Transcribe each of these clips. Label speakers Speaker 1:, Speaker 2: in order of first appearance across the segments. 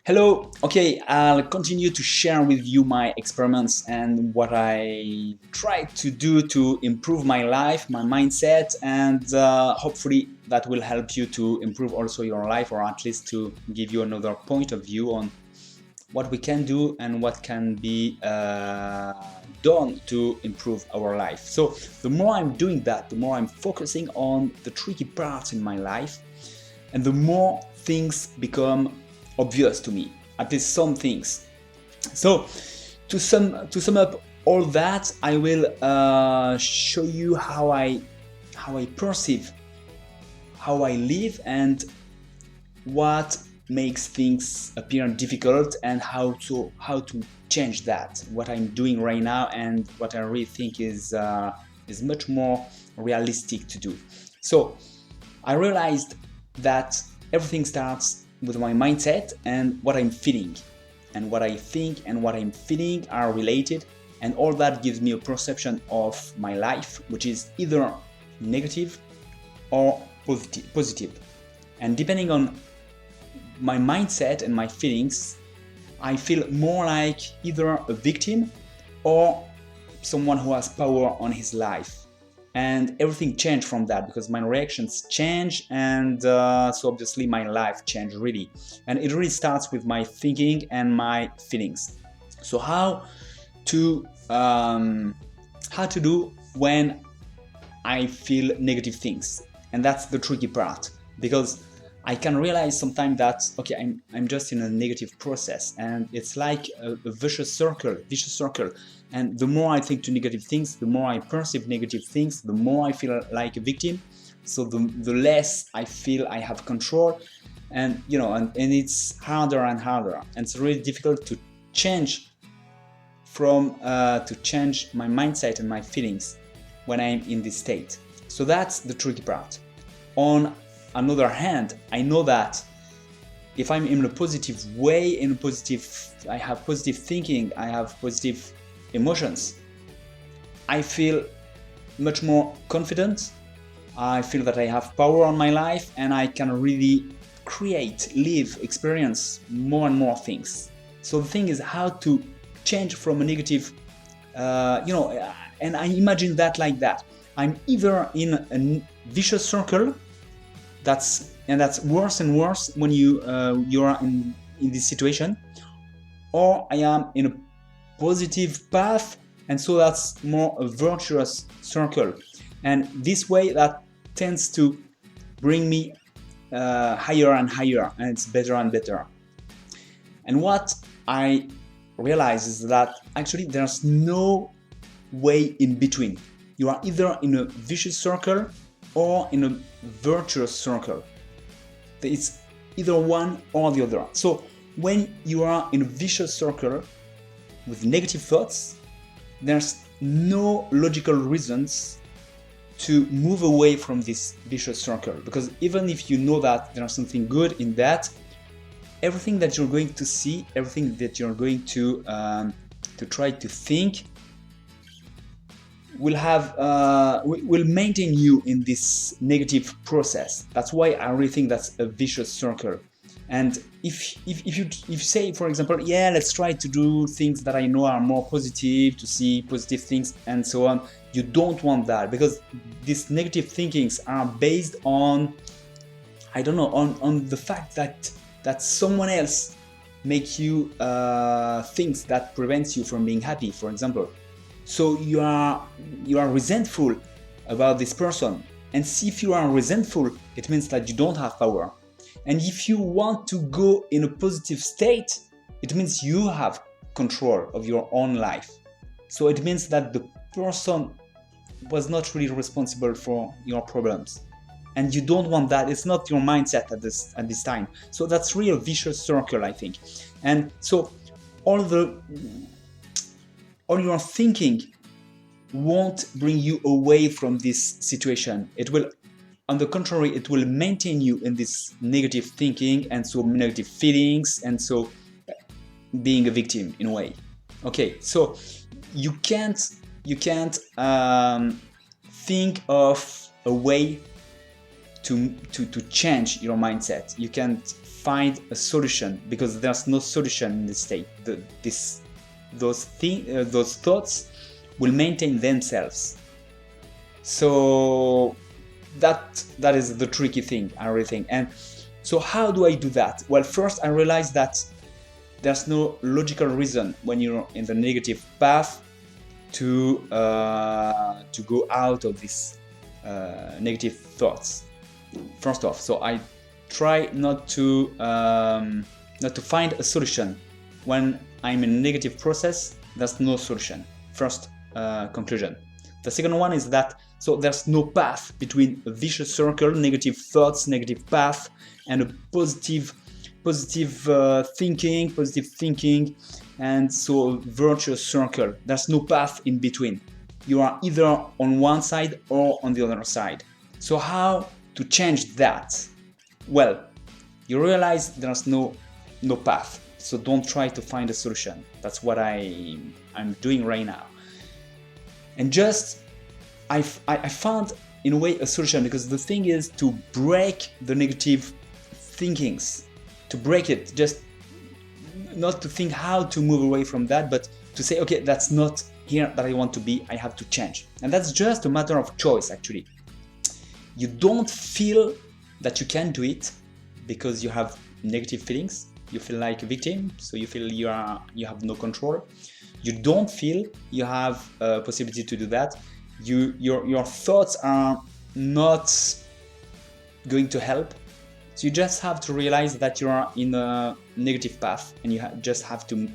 Speaker 1: Hello, okay, I'll continue to share with you my experiments and what I try to do to improve my life, my mindset, and hopefully that will help you to improve also your life, or at least to give you another point of view on what we can do and what can be done to improve our life. So the more I'm doing that, the more I'm focusing on the tricky parts in my life, and the more things become obvious to me, at least some things. So to sum up all that, I will show you how I perceive, how I live, and what makes things appear difficult, and how to change that, what I'm doing right now and what I really think is much more realistic to do. So I realized that everything starts with my mindset and what I'm feeling. And what I think and what I'm feeling are related, and all that gives me a perception of my life, which is either negative or positive. And depending on my mindset and my feelings, I feel more like either a victim or someone who has power on his life. And everything changed from that because my reactions change, and so obviously my life changed really. And it really starts with my thinking and my feelings. So how to do when I feel negative things, and that's the tricky part, because I can realize sometimes that okay, I'm just in a negative process, and it's like a vicious circle. And the more I think to negative things, the more I perceive negative things, the more I feel like a victim. So the less I feel I have control, and and it's harder and harder, and it's really difficult to change to change my mindset and my feelings when I'm in this state. So that's the tricky part. On another hand, I know that if I'm in a positive way, I have positive thinking, I have positive emotions, I feel much more confident, I feel that I have power on my life, and I can really live, experience more and more things. So the thing is how to change from a negative, and I imagine that like that. I'm either in a vicious circle, that's worse and worse when you are in this situation, or I am in a positive path, and so that's more a virtuous circle, and this way that tends to bring me higher and higher, and it's better and better. And what I realize is that actually there's no way in between. You are either in a vicious circle or in a virtuous circle. It's either one or the other. So when you are in a vicious circle with negative thoughts, there's no logical reasons to move away from this vicious circle, because even if you know that there's something good in that, everything that you're going to see, everything that you're going to try to think will maintain you in this negative process. That's why I really think that's a vicious circle. And if you say, for example, yeah, let's try to do things that I know are more positive, to see positive things and so on, you don't want that, because these negative thinkings are based on, I don't know, on the fact that someone else make you things that prevents you from being happy, for example. So you are resentful about this person, and if you are resentful, it means that you don't have power. And if you want to go in a positive state, it means you have control of your own life. So it means that the person was not really responsible for your problems, and you don't want that. It's not your mindset at this time. So that's really a vicious circle, I think. And so all your thinking won't bring you away from this situation. It will, on the contrary, it will maintain you in this negative thinking, and so negative feelings, and so being a victim in a way. Okay, so you can't think of a way to change your mindset. You can't find a solution because there's no solution in this state. Those thoughts will maintain themselves. So that is the tricky thing, I really think. And so how do I do that? Well, first I realized that there's no logical reason when you're in the negative path to go out of these negative thoughts. First off, so I try not to find a solution. When I'm in a negative process, there's no solution. First conclusion. The second one is that so there's no path between a vicious circle, negative thoughts, negative path, and a positive thinking, and so virtuous circle. There's no path in between. You are either on one side or on the other side. So how to change that? Well, you realize there's no path. So don't try to find a solution. That's what I'm doing right now. And just I found in a way a solution, because the thing is to break the negative thinkings, to break it, just not to think how to move away from that, but to say, okay, that's not here that I want to be, I have to change. And that's just a matter of choice, actually. You don't feel that you can do it because you have negative feelings. You feel like a victim, so you feel you have no control. You don't feel you have a possibility to do that. Your thoughts are not going to help. So you just have to realize that you are in a negative path, and you just have to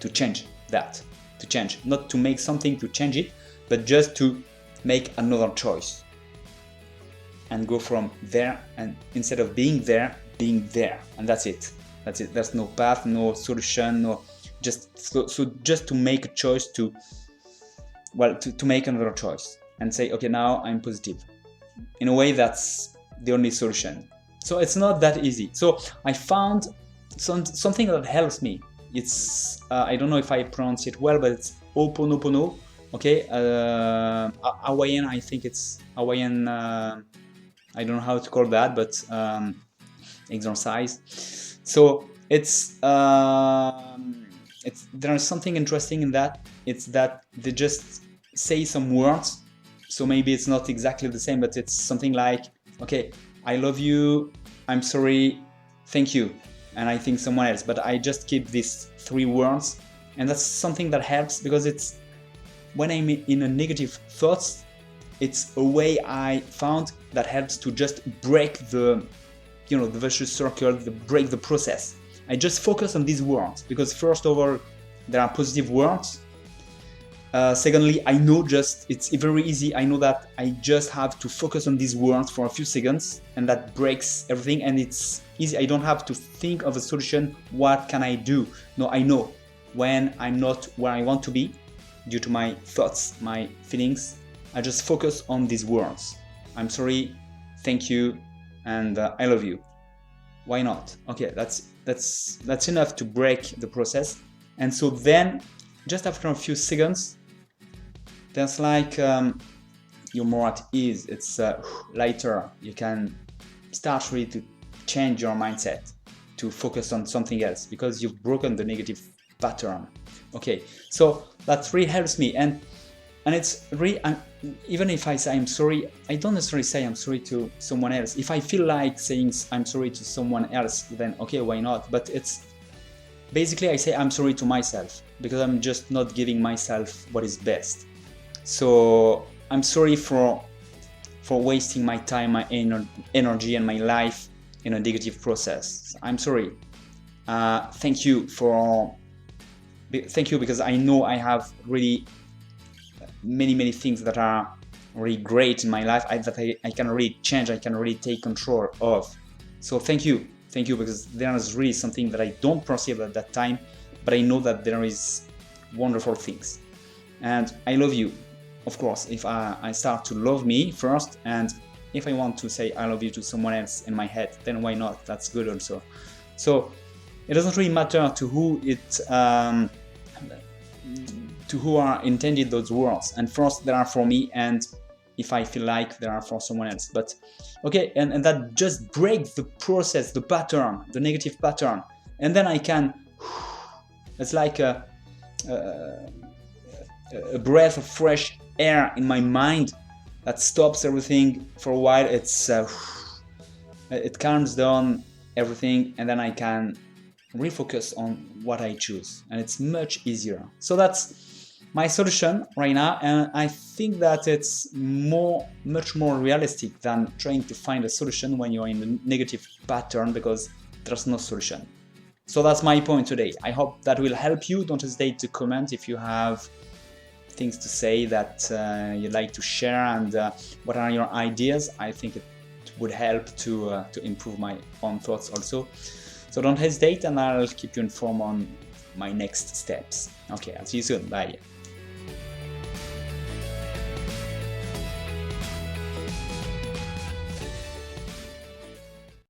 Speaker 1: change that. To change, not to make something to change it, but just to make another choice and go from there, and instead of being there, and that's it. There's no path, no solution, no just to make a choice to make another choice and say, okay, now I'm positive. In a way, that's the only solution. So it's not that easy. So I found something that helps me. It's I don't know if I pronounce it well, but it's Ho'oponopono. Okay, Hawaiian. I think it's Hawaiian. I don't know how to call that, but exercise. So it's there is something interesting in that. It's that they just say some words. So maybe it's not exactly the same, but it's something like, okay, I love you, I'm sorry, thank you, and I think someone else. But I just keep these 3 words, and that's something that helps, because it's when I'm in a negative thoughts, it's a way I found that helps to just break the vicious circle, break the process. I just focus on these words, because first of all, there are positive words. Secondly, I know it's very easy. I know that I just have to focus on these words for a few seconds, and that breaks everything, and it's easy. I don't have to think of a solution. What can I do? No, I know when I'm not where I want to be due to my thoughts, my feelings. I just focus on these words. I'm sorry, thank you, and I love you. Why not? Okay, that's enough to break the process. And so then, just after a few seconds, there's like you're more at ease. It's lighter. You can start really to change your mindset to focus on something else, because you've broken the negative pattern. Okay, so that really helps me, and it's really, even if I say I'm sorry, I don't necessarily say I'm sorry to someone else. If I feel like saying I'm sorry to someone else, then okay, why not? But it's basically I say I'm sorry to myself, because I'm just not giving myself what is best. So I'm sorry for wasting my time, my energy, and my life in a negative process. I'm sorry. Thank you, because I know I have really many things that are really great in my life that I can really change, I can really take control of. So thank you, because there is really something that I don't perceive at that time, but I know that there is wonderful things. And I love you, of course, if I start to love me first, and if I want to say I love you to someone else in my head, then why not? That's good also. So it doesn't really matter to who are intended those words. And first, they are for me, and if I feel like they are for someone else. But okay, and that just breaks the process, the pattern, the negative pattern, and then I can, it's like a breath of fresh air in my mind that stops everything for a while. It calms down everything, and then I can refocus on what I choose, and it's much easier. So that's my solution right now, and I think that it's much more realistic than trying to find a solution when you're in a negative pattern, because there's no solution. So that's my point today. I hope that will help you. Don't hesitate to comment if you have things to say that you'd like to share, and what are your ideas. I think it would help to improve my own thoughts also. So don't hesitate, and I'll keep you informed on my next steps. Okay, I'll see you soon. Bye.